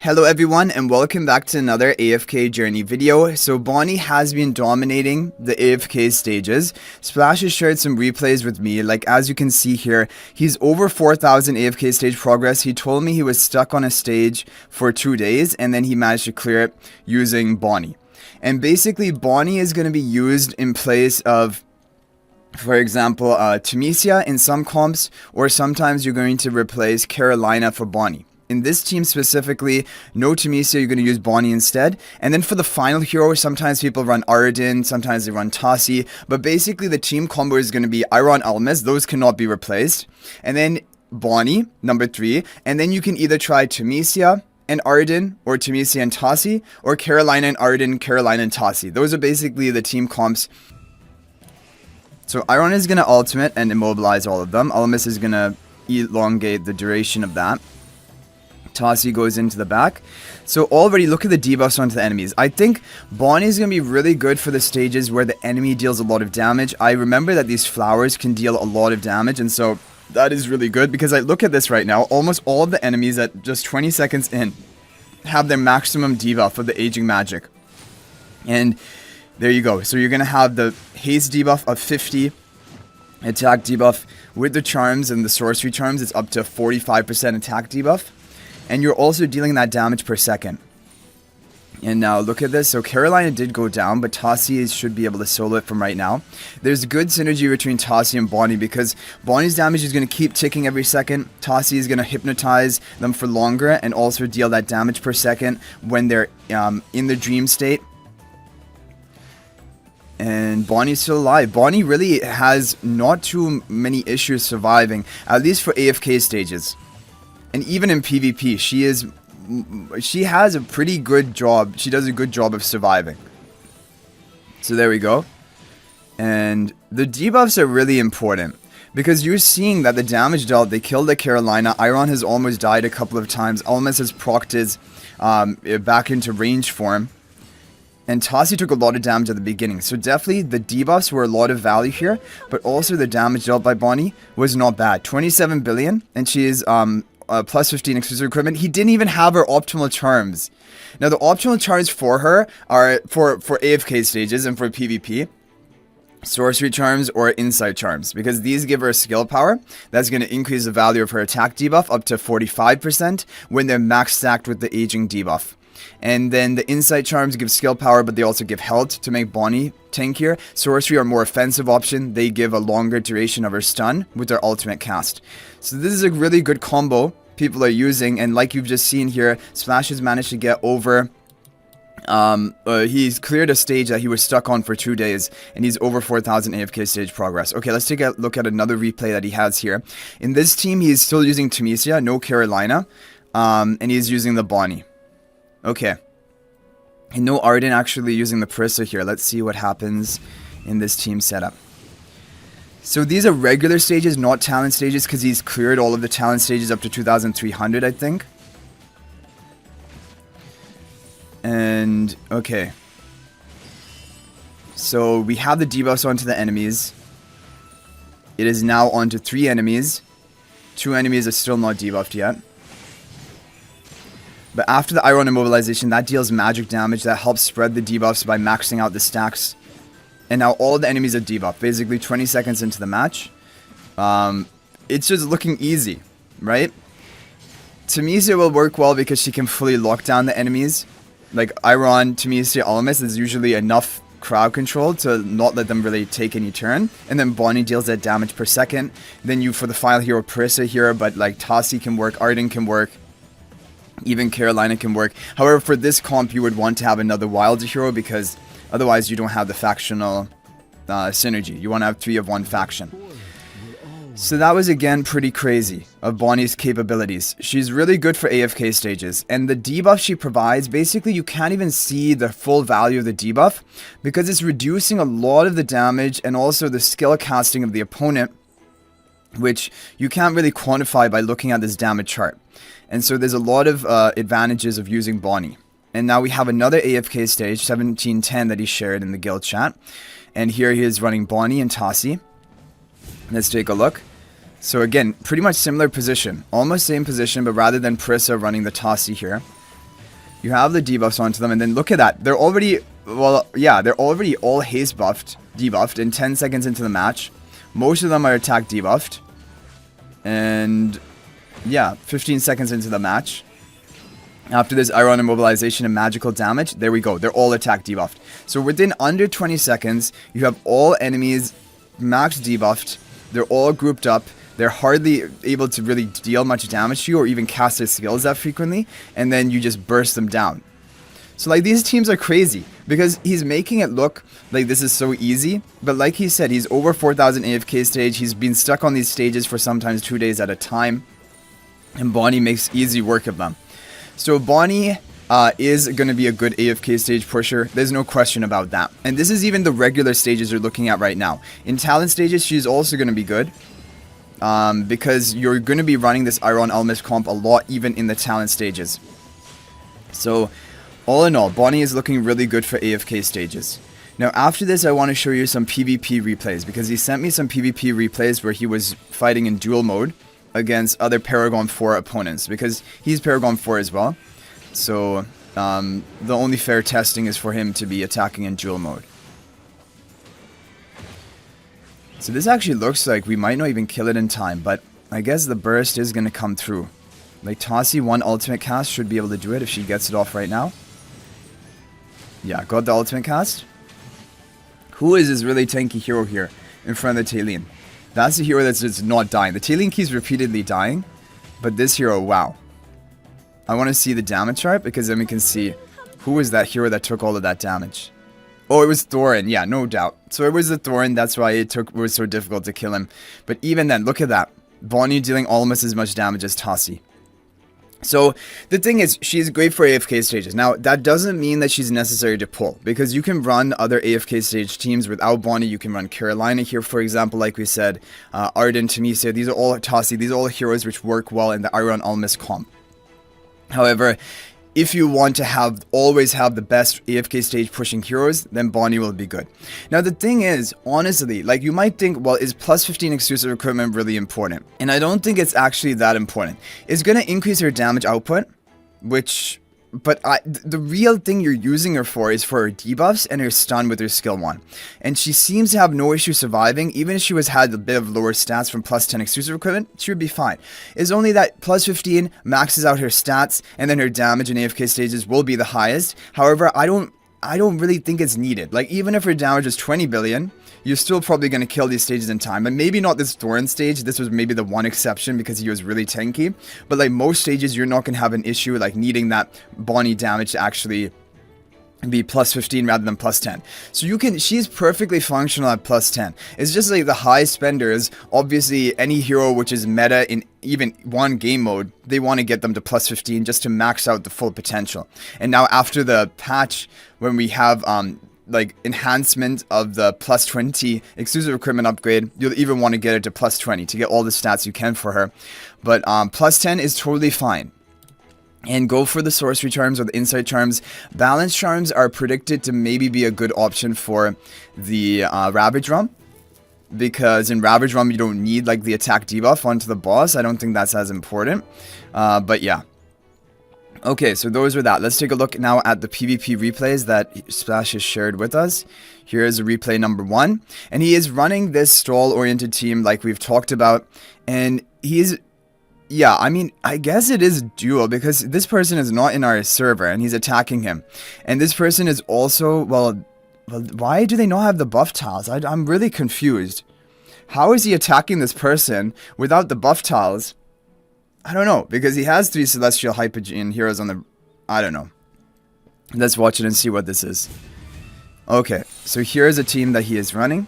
Hello everyone and welcome back to another AFK journey video. So Bonnie has been dominating the AFK stages. Splash has shared some replays with me. Like as you can see here, he's over 4,000 AFK stage progress. He told me he was stuck on a stage for 2 days and then he managed to clear it using Bonnie. And basically Bonnie is going to be used in place of, for example, Tunisia in some comps, or sometimes you're going to replace Carolina for Bonnie. In this team specifically, no Tunisia, you're going to use Bonnie instead. And then for the final hero, sometimes people run Aradin, sometimes they run Tassi. But basically the team combo is going to be Iron Almas, those cannot be replaced. And then Bonnie, number 3. And then you can either try Tunisia and Aradin, or Tunisia and Tassi, or Carolina and Aradin, Carolina and Tassi. Those are basically the team comps. So Iron is going to ultimate and immobilize all of them. Almas is going to elongate the duration of that. Tassi goes into the back. So already look at the debuffs onto the enemies. I think Bonnie is going to be really good for the stages where the enemy deals a lot of damage. I remember that these flowers can deal a lot of damage, and so that is really good because I look at this right now. Almost all of the enemies at just 20 seconds in have their maximum debuff of the aging magic. And there you go. So you're going to have the haste debuff of 50, attack debuff with the charms and the sorcery charms. It's up to 45% attack debuff. And you're also dealing that damage per second. And now look at this. So Carolina did go down, but Tassi should be able to solo it from right now. There's good synergy between Tassi and Bonnie because Bonnie's damage is going to keep ticking every second. Tassi is going to hypnotize them for longer and also deal that damage per second when they're in the dream state. And Bonnie's still alive. Bonnie really has not too many issues surviving, at least for AFK stages. And even in PvP, she has a pretty good job. She does a good job of surviving. So there we go. And the debuffs are really important because you're seeing that the damage dealt, they killed the Carolina. Iron has almost died a couple of times. Almas has procced his back into range form. And Tassi took a lot of damage at the beginning. So definitely the debuffs were a lot of value here. But also the damage dealt by Bonnie was not bad. 27 billion. And she is plus 15 exclusive equipment. He didn't even have her optimal charms. Now the optimal charms for her are for AFK stages and for PvP. Sorcery charms or insight charms, because these give her a skill power that's going to increase the value of her attack debuff up to 45% when they're max stacked with the aging debuff. And then the insight charms give skill power, but they also give health to make Bonnie tankier. Sorcery are more offensive option. They give a longer duration of her stun with their ultimate cast. So this is a really good combo people are using, and like you've just seen here, Splash has managed to get over. He's cleared a stage that he was stuck on for 2 days, and he's over 4,000 AFK stage progress. Okay, let's take a look at another replay that he has here. In this team, he's still using Tunisia, no Carolina, and he's using the Bonnie. Okay. And no Arden actually using the Parissa here. Let's see what happens in this team setup. So these are regular stages, not talent stages, because he's cleared all of the talent stages up to 2,300, I think. And, okay. So we have the debuffs onto the enemies. It is now onto 3 enemies. 2 enemies are still not debuffed yet. But after the Iron Immobilization, that deals magic damage that helps spread the debuffs by maxing out the stacks. And now all the enemies are debuffed, basically 20 seconds into the match. It's just looking easy, right? Tunisia will work well because she can fully lock down the enemies. Like Iron, Tunisia, Almas is usually enough crowd control to not let them really take any turn. And then Bonnie deals that damage per second. Then you, for the final hero, Parissa here, but like Tassi can work, Arden can work. Even Carolina can work. However, for this comp, you would want to have another wild hero because otherwise you don't have the factional synergy. You want to have 3 of one faction. So that was again pretty crazy of Bonnie's capabilities. She's really good for AFK stages. And the debuff she provides, basically you can't even see the full value of the debuff because it's reducing a lot of the damage and also the skill casting of the opponent, which you can't really quantify by looking at this damage chart. And so there's a lot of advantages of using Bonnie. And now we have another AFK stage, 1710, that he shared in the guild chat. And here he is running Bonnie and Tassi. Let's take a look. So again, pretty much similar position. Almost same position, but rather than Parissa running the Tassi here, You have the debuffs onto them, and then look at that. They're already, well, yeah, they're already all haste buffed, debuffed, in 10 seconds into the match. Most of them are attack debuffed. And, yeah, 15 seconds into the match. After this iron immobilization and magical damage, there we go. They're all attack debuffed. So within under 20 seconds, you have all enemies max debuffed. They're all grouped up. They're hardly able to really deal much damage to you or even cast their skills that frequently. And then you just burst them down. So like these teams are crazy because he's making it look like this is so easy. But like he said, he's over 4,000 AFK stage. He's been stuck on these stages for sometimes 2 days at a time. And Bonnie makes easy work of them. So Bonnie is going to be a good AFK stage pusher. There's no question about that. And this is even the regular stages you're looking at right now. In talent stages, she's also going to be good. Because you're going to be running this Iron Almas comp a lot even in the talent stages. So all in all, Bonnie is looking really good for AFK stages. Now after this, I want to show you some PvP replays. Because he sent me some PvP replays where he was fighting in duel mode against other Paragon 4 opponents, because he's Paragon 4 as well. So the only fair testing is for him to be attacking in duel mode. So this actually looks like we might not even kill it in time, but I guess the burst is going to come through. Like Tassi, one ultimate cast should be able to do it if she gets it off right now. Yeah, got the ultimate cast. Who is this really tanky hero here in front of the Talene? That's the hero that's just not dying. The Talene keeps repeatedly dying, but this hero, wow. I want to see the damage chart because then we can see who was that hero that took all of that damage. Oh, it was Thorin. Yeah, no doubt. So it was the Thorin. That's why it was so difficult to kill him. But even then, look at that. Bonnie dealing almost as much damage as Tassi. So the thing is, she's great for AFK stages. Now, that doesn't mean that she's necessary to pull, because you can run other AFK stage teams without Bonnie. You can run Carolina here, for example, like we said, Arden, Tamisia. These are all Tassi. These are all heroes which work well in the Iron Almas comp. However, if you want to always have the best AFK stage pushing heroes, then Bonnie will be good. Now the thing is, honestly, like you might think, well, is plus 15 exclusive equipment really important? And I don't think it's actually that important. It's going to increase her damage output, but the real thing you're using her for is for her debuffs and her stun with her skill 1. And she seems to have no issue surviving. Even if she had a bit of lower stats from plus 10 exclusive equipment, she would be fine. It's only that plus 15 maxes out her stats, and then her damage in AFK stages will be the highest. However, I don't really think it's needed. Like, even if her damage is 20 billion, you're still probably going to kill these stages in time. And maybe not this Thorin stage. This was maybe the one exception because he was really tanky. But like most stages, you're not going to have an issue like needing that Bonnie damage to actually be plus 15 rather than plus 10. So she's perfectly functional at plus 10. It's just like the high spenders, obviously any hero which is meta in even one game mode, they want to get them to plus 15 just to max out the full potential. And now after the patch, when we have like enhancement of the plus 20 exclusive equipment upgrade, you'll even want to get it to plus 20 to get all the stats you can for her. But plus 10 is totally fine. And go for the sorcery charms or the insight charms. Balance charms are predicted to maybe be a good option for the Ravage Rum, because in Ravage Rum you don't need like the attack debuff onto the boss. I don't think that's as important. But yeah. Okay, so those were that. Let's take a look now at the PvP replays that Splash has shared with us. Here is replay number 1. And he is running this stall-oriented team like we've talked about. And he's... yeah, I mean, I guess it is duo because this person is not in our server and he's attacking him. And this person is also... well, why do they not have the buff tiles? I'm really confused. How is he attacking this person without the buff tiles? I don't know, because he has 3 Celestial Hypogean heroes on the... I don't know. Let's watch it and see what this is. Okay, so here's a team that he is running.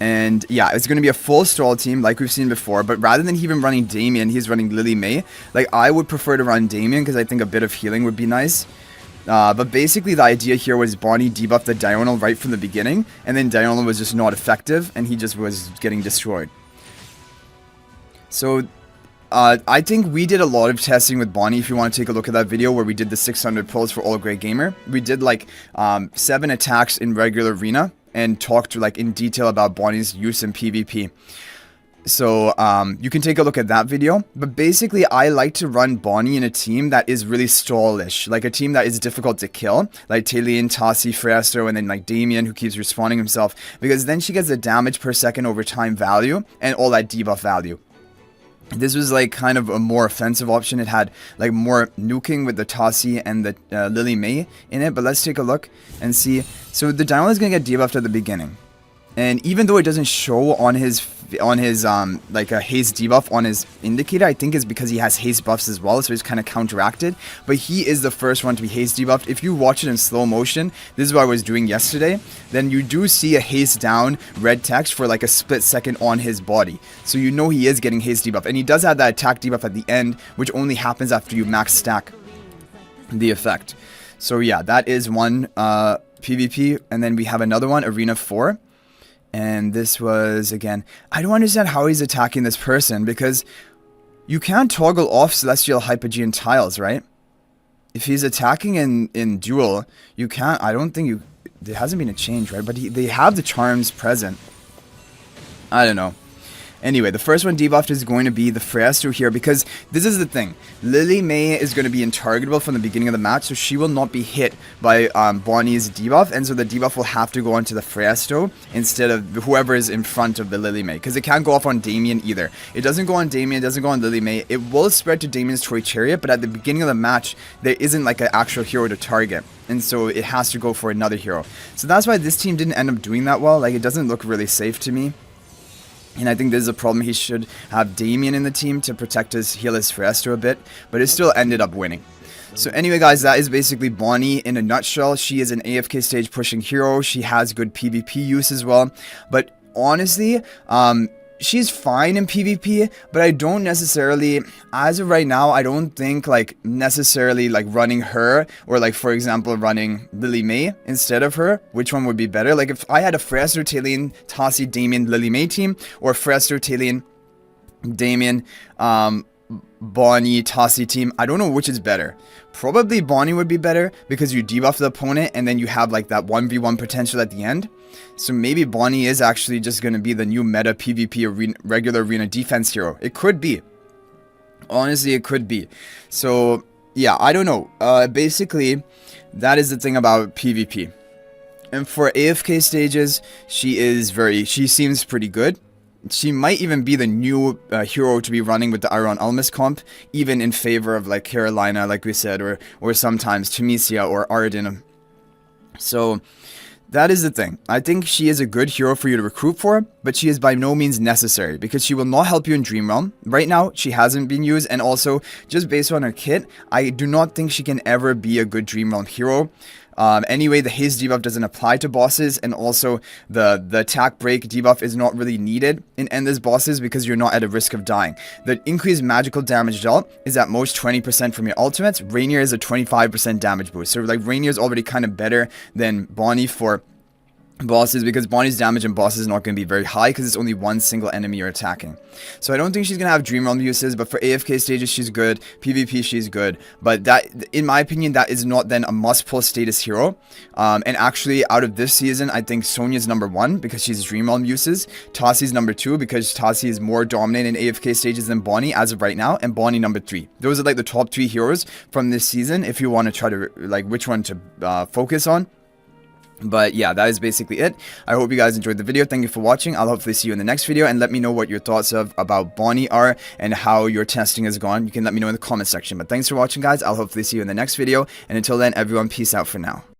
And yeah, it's going to be a full stall team like we've seen before. But rather than even running Damien, he's running Lily May. Like, I would prefer to run Damien because I think a bit of healing would be nice. But basically the idea here was Bonnie debuffed the Diurnal right from the beginning. And then Diurnal was just not effective and he just was getting destroyed. So... I think we did a lot of testing with Bonnie. If you want to take a look at that video where we did the 600 pulls for All Great Gamer, we did like 7 attacks in regular arena and talked like in detail about Bonnie's use in PvP. So you can take a look at that video. But basically, I like to run Bonnie in a team that is really stallish, like a team that is difficult to kill, like Taylene, Tassi, Freastro, and then like Damien, who keeps respawning himself, because then she gets the damage per second over time value and all that debuff value. This was like kind of a more offensive option. It had like more nuking with the Tassi and the Lily May in it. But let's take a look and see. So the Dynamo is going to get debuffed at the beginning. And even though it doesn't show on his like a haste debuff on his indicator, I think it's because he has haste buffs as well, so it's kind of counteracted. But he is the first one to be haste debuffed. If you watch it in slow motion, this is what I was doing yesterday, then you do see a haste down red text for like a split second on his body. So you know he is getting haste debuff. And he does have that attack debuff at the end, which only happens after you max stack the effect. So yeah, that is one PvP. And then we have another one, Arena 4. And this was, again, I don't understand how he's attacking this person, because you can't toggle off Celestial Hypogean tiles, right? If he's attacking in duel, you can't, I don't think you, there hasn't been a change, right? But they have the charms present. I don't know. Anyway, the first one debuffed is going to be the Freastro here, because this is the thing. Lily May is going to be intargetable from the beginning of the match, so she will not be hit by Bonnie's debuff, and so the debuff will have to go onto the Freastro instead of whoever is in front of the Lily May, because it can't go off on Damien either. It doesn't go on Damien, it doesn't go on Lily May. It will spread to Damien's Toy Chariot, but at the beginning of the match, there isn't like an actual hero to target. And so it has to go for another hero. So that's why this team didn't end up doing that well. Like, it doesn't look really safe to me. And I think this is a problem. He should have Damien in the team to protect heal his Freastro a bit, but it still ended up winning. So anyway, guys, that is basically Bonnie in a nutshell. She is an AFK stage pushing hero. She has good PvP use as well. But honestly, she's fine in PvP, but I don't necessarily, as of right now, I don't think like necessarily like running her, or like for example running Lily May instead of her, which one would be better? Like if I had a Freastro, Taylene, Tassi, Damien, Lily May team, or Freastro, Taylene, Damien, Bonnie, Tassi team, I don't know which is better. Probably Bonnie would be better, because you debuff the opponent and then you have like that 1v1 potential at the end. So maybe Bonnie is actually just going to be the new meta PvP regular arena defense hero. It could be. Honestly, it could be. So yeah, I don't know. Basically, that is the thing about PvP. And for AFK stages, she seems pretty good. She might even be the new hero to be running with the Iron Almas comp, even in favor of like Carolina, like we said, or sometimes Tunisia or Arden. So that is the thing. I think she is a good hero for you to recruit for, but she is by no means necessary, because she will not help you in Dream Realm. Right now, she hasn't been used, and also, just based on her kit, I do not think she can ever be a good Dream Realm hero. Anyway, the haste debuff doesn't apply to bosses, and also the attack break debuff is not really needed in endless bosses, because you're not at a risk of dying. The increased magical damage dealt is at most 20% from your ultimates. Rainier is a 25% damage boost, so like Rainier is already kind of better than Bonnie for bosses, because Bonnie's damage in bosses is not going to be very high, because it's only one single enemy you're attacking. So I don't think she's going to have Dream Realm uses, but for AFK stages she's good, PvP she's good, but that, in my opinion, that is not then a must-pull status hero. And actually, out of this season, I think Sonya's number 1, because she's Dream Realm uses, Tassi's number 2, because Tassi is more dominant in AFK stages than Bonnie as of right now, and Bonnie number 3. Those are like the top 3 heroes from this season, if you want to try to, like, which one to focus on. But yeah, that is basically it. I hope you guys enjoyed the video. Thank you for watching. I'll hopefully see you in the next video, and let me know what your thoughts about Bonnie are and how your testing has gone. You can let me know in the comment section. But thanks for watching, guys. I'll hopefully see you in the next video, and until then, everyone, peace out for now.